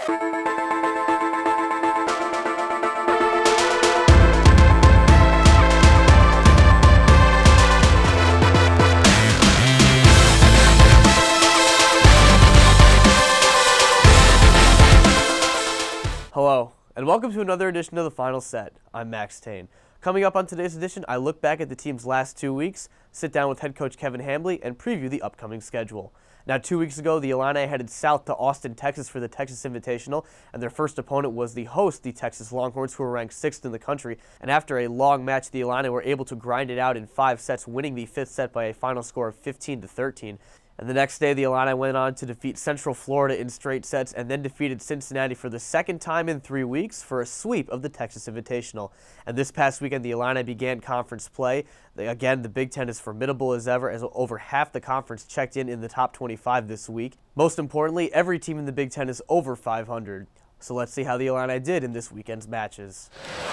Hello, and welcome to another edition of The Final Set. I'm Max Tane. Coming up on today's edition, I look back at the team's last 2 weeks, sit down with head coach Kevin Hambly, and preview the upcoming schedule. Now, 2 weeks ago, the Illini headed south to Austin, Texas for the Texas Invitational, and their first opponent was the host, the Texas Longhorns, who were ranked 6th in the country. And after a long match, the Illini were able to grind it out in 5 sets, winning the 5th set by a final score of 15-13. And the next day, the Illini went on to defeat Central Florida in straight sets and then defeated Cincinnati for the second time in 3 weeks for a sweep of the Texas Invitational. And this past weekend, the Illini began conference play. Again, the Big Ten is formidable as ever, as over half the conference checked in the top 25 this week. Most importantly, every team in the Big Ten is over 500. So let's see how the Illini did in this weekend's matches.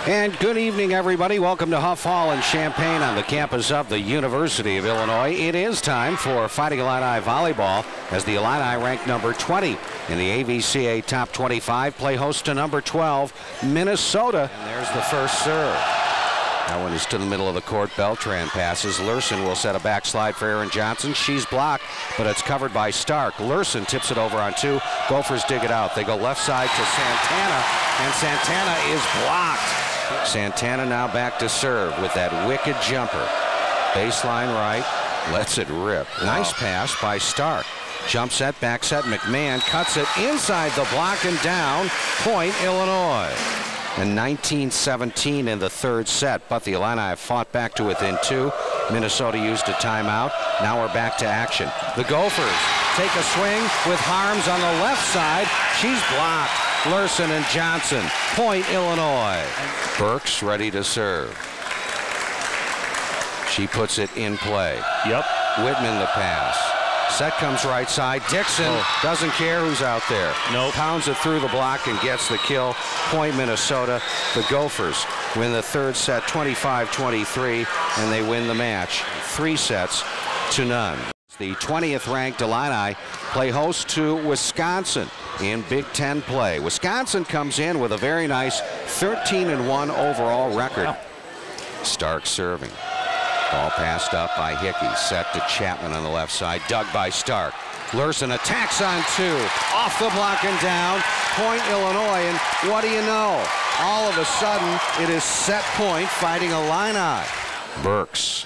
And good evening, everybody. Welcome to Huff Hall in Champaign on the campus of the University of Illinois. It is time for Fighting Illini volleyball as the Illini rank number 20 in the AVCA top 25 play host to number 12, Minnesota. And there's the first serve. That one is to the middle of the court. Beltran passes. Lurson will set a backslide for Aaron Johnson. She's blocked, but it's covered by Stark. Lurson tips it over on 2. Gophers dig it out. They go left side to Santana, and Santana is blocked. Santana now back to serve with that wicked jumper. Baseline right, lets it rip. Nice pass by Stark. Jump set, back set. McMahon cuts it inside the block and down. Point, Illinois. And 19-17 in the third set, but the Illini have fought back to within 2. Minnesota used a timeout. Now we're back to action. The Gophers take a swing with Harms on the left side. She's blocked. Lurson and Johnson. Point, Illinois. Burks ready to serve. She puts it in play. Yep. Whitman the pass. Set comes right side. Dixon doesn't care who's out there. Nope. Pounds it through the block and gets the kill. Point, Minnesota. The Gophers win the third set 25-23, and they win the match 3 sets to none. The 20th ranked Illini play host to Wisconsin in Big Ten play. Wisconsin comes in with a very nice 13-1 overall record. Stark serving. Ball passed up by Hickey. Set to Chapman on the left side. Dug by Stark. Lurson attacks on 2. Off the block and down. Point, Illinois. And what do you know? All of a sudden, it is set point Fighting Illini. Burks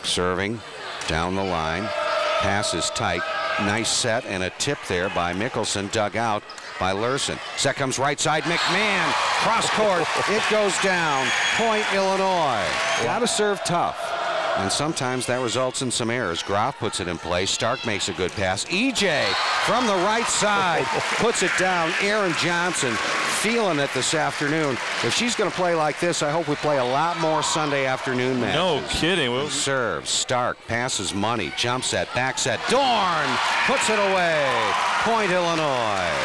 serving down the line. Pass is tight. Nice set and a tip there by Mickelson. Dug out by Lurson. Set comes right side. McMahon. Cross court. It goes down. Point, Illinois. Got to serve tough. And sometimes that results in some errors. Groff puts it in play. Stark makes a good pass. EJ from the right side puts it down. Aaron Johnson feeling it this afternoon. If she's going to play like this, I hope we play a lot more Sunday afternoon matches. No kidding. Well, serves. Stark passes money. Jump set. Back set. Dorn puts it away. Point, Illinois.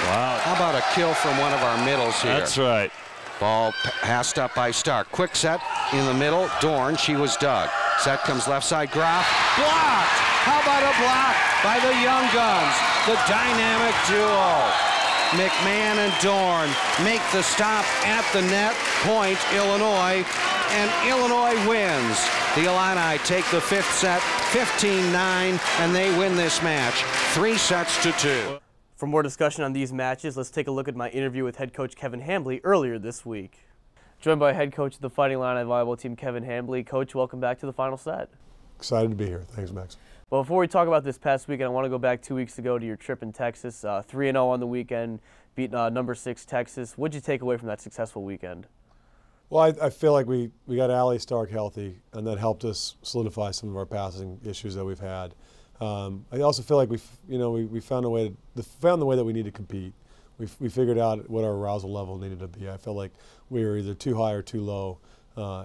Wow. How about a kill from one of our middles here? That's right. Ball passed up by Stark. Quick set in the middle. Dorn. She was dug. Set comes left side. Groff blocked. How about a block by the Young Guns? The dynamic duo. McMahon and Dorn make the stop at the net. Point, Illinois. And Illinois wins. The Illini take the 5th set 15-9, and they win this match 3 sets to 2. For more discussion on these matches, let's take a look at my interview with head coach Kevin Hambly earlier this week. Joined by head coach of the Fighting Illini volleyball team, Kevin Hambly. Coach, welcome back to the final set. Excited to be here. Thanks, Max. Well, before we talk about this past weekend, I want to go back 2 weeks ago to your trip in Texas. 3-0 on the weekend, beat number 6 Texas. What did you take away from that successful weekend? Well, I feel like we got Allie Stark healthy, and that helped us solidify some of our passing issues that we've had. I also feel like we found the way that we need to compete. We figured out what our arousal level needed to be. I felt like we were either too high or too low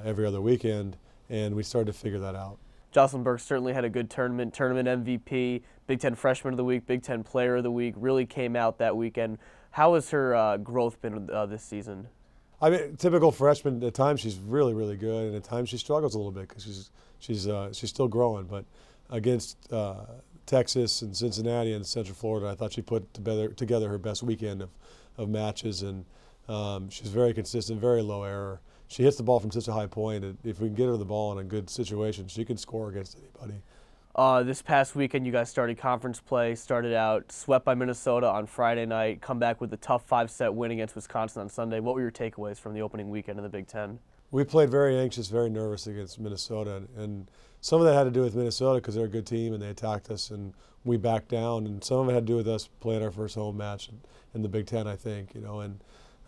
every other weekend, and we started to figure that out. Jocelyn Burks certainly had a good tournament MVP, Big Ten Freshman of the Week, Big Ten Player of the Week, really came out that weekend. How has her growth been this season? I mean, typical freshman. At times she's really, really good, and at times she struggles a little bit because she's still growing. But against Texas and Cincinnati and Central Florida. I thought she put together her best weekend of matches, and she's very consistent, very low error. She hits the ball from such a high point, and if we can get her the ball in a good situation, she can score against anybody. This past weekend, you guys started conference play, started out swept by Minnesota on Friday night, come back with a tough 5-set win against Wisconsin on Sunday. What were your takeaways from the opening weekend of the Big Ten? We played very anxious, very nervous against Minnesota, and some of that had to do with Minnesota because they're a good team and they attacked us and we backed down, and some of it had to do with us playing our first home match in the Big Ten, I think, and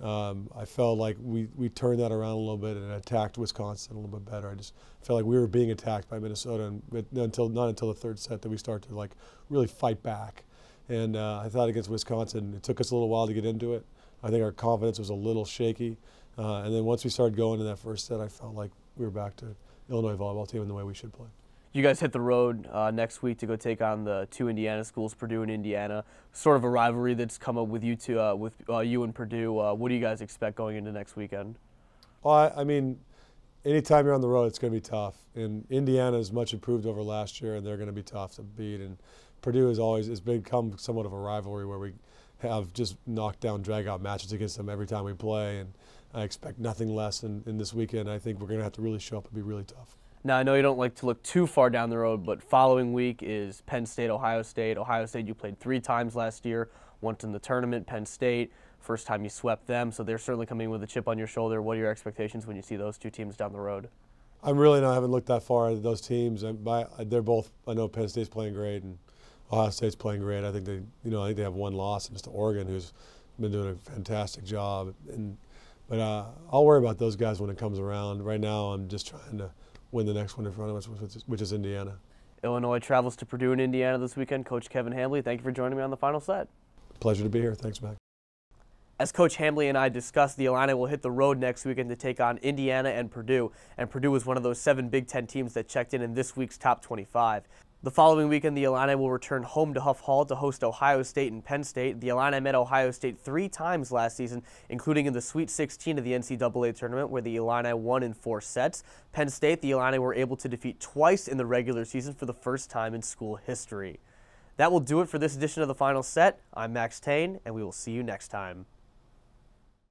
I felt like we turned that around a little bit and attacked Wisconsin a little bit better. I just felt like we were being attacked by Minnesota, and not until the third set that we started to really fight back. And I thought against Wisconsin, it took us a little while to get into it. I think our confidence was a little shaky. And then once we started going in that first set, I felt like we were back to Illinois volleyball team and the way we should play. You guys hit the road next week to go take on the two Indiana schools, Purdue and Indiana. Sort of a rivalry that's come up with you two, with you and Purdue. What do you guys expect going into next weekend? Well, I mean, anytime you're on the road, it's going to be tough. And Indiana is much improved over last year, and they're going to be tough to beat. And Purdue has become somewhat of a rivalry where we have just knockdown, drag-out matches against them every time we play. And I expect nothing less in this weekend. I think we're going to have to really show up and be really tough. Now, I know you don't like to look too far down the road, but following week is Penn State, Ohio State. Ohio State, you played 3 times last year, once in the tournament. Penn State, first time you swept them, so they're certainly coming with a chip on your shoulder. What are your expectations when you see those two teams down the road? I haven't looked that far at those teams. They're both, I know Penn State's playing great and Ohio State's playing great. I think they have one loss, and it's to Oregon, who's been doing a fantastic job. But I'll worry about those guys when it comes around. Right now, I'm just trying to win the next one in front of us, which is Indiana. Illinois travels to Purdue and Indiana this weekend. Coach Kevin Hambly, thank you for joining me on the final set. Pleasure to be here. Thanks, Mac. As Coach Hambly and I discussed, the Illini will hit the road next weekend to take on Indiana and Purdue was one of those 7 Big Ten teams that checked in this week's top 25. The following weekend, the Illini will return home to Huff Hall to host Ohio State and Penn State. The Illini met Ohio State 3 times last season, including in the Sweet 16 of the NCAA tournament, where the Illini won in 4 sets. Penn State, the Illini were able to defeat twice in the regular season for the first time in school history. That will do it for this edition of the Final Set. I'm Max Tane, and we will see you next time.